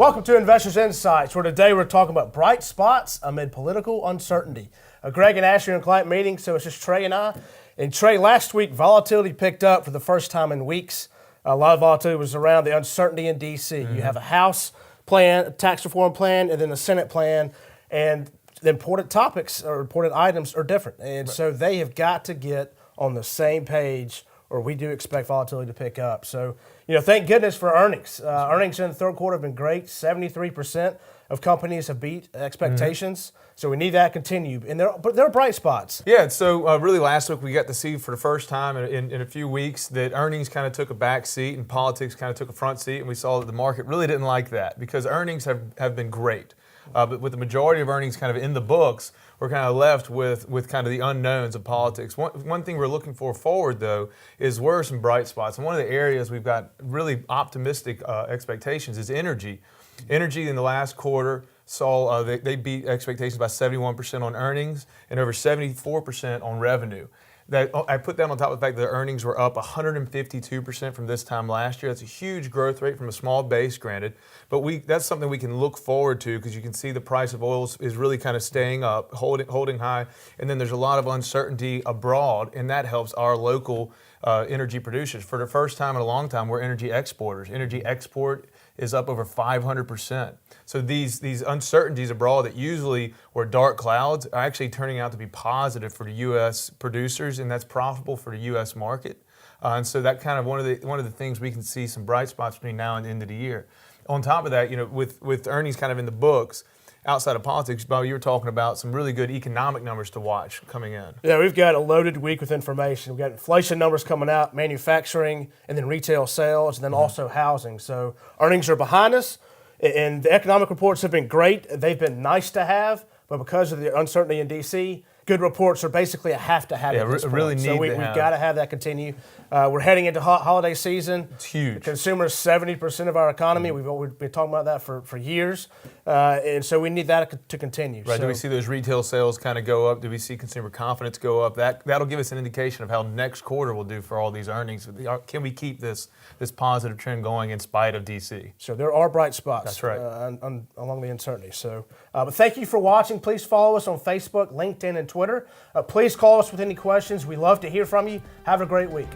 Welcome to Investors Insights, where today we're talking about bright spots amid political uncertainty. Greg and Ashley are in client meeting, so it's just Trey and I. And Trey, last week, volatility picked up for the first time in weeks. A lot of volatility was around the uncertainty in D.C. You have a House plan, a tax reform plan, and then a Senate plan, and the important topics or important items are different. And so they have got to get on the same page, or we do expect volatility to pick up. So, thank goodness for earnings. Earnings in the third quarter have been great. 73% of companies have beat expectations. So we need that to continue. But there are bright spots. Yeah, so really last week we got to see for the first time in a few weeks that earnings kind of took a back seat and politics kind of took a front seat, and we saw that the market really didn't like that because earnings have been great. But with the majority of earnings kind of in the books, we're kind of left with kind of the unknowns of politics. One thing we're looking for forward, though, is where are some bright spots. And one of the areas we've got really optimistic expectations is energy. Energy in the last quarter saw they beat expectations by 71% on earnings and over 74% on revenue. I put that on top of the fact that the earnings were up 152% from this time last year. That's a huge growth rate from a small base, granted. But that's something we can look forward to because you can see the price of oil is really kind of staying up, holding high. And then there's a lot of uncertainty abroad, and that helps our local energy producers. For the first time in a long time, we're energy exporters. Energy export is up over 500%. So these uncertainties abroad that usually were dark clouds are actually turning out to be positive for the U.S. producers, and that's profitable for the U.S. market. And so that kind of one of the things we can see some bright spots between now and the end of the year. On top of that, with earnings kind of in the books, outside of politics, Bob, you were talking about some really good economic numbers to watch coming in. Yeah, we've got a loaded week with information. We've got inflation numbers coming out, manufacturing, and then retail sales, and then also housing. So earnings are behind us, and the economic reports have been great. They've been nice to have, but because of the uncertainty in D.C., good reports are basically a have-to-have at this point. Really need so we've got to have that continue. We're heading into holiday season. It's huge. The consumer is 70% of our economy. We've been talking about that for years. And so we need that to continue. Right. So, do we see those retail sales kind of go up? Do we see consumer confidence go up? That'll give us an indication of how next quarter will do for all these earnings. Can we keep this positive trend going in spite of D.C.? So there are bright spots. That's right. Along the uncertainty. So, but thank you for watching. Please follow us on Facebook, LinkedIn, and Twitter. Please call us with any questions. We love to hear from you. Have a great week.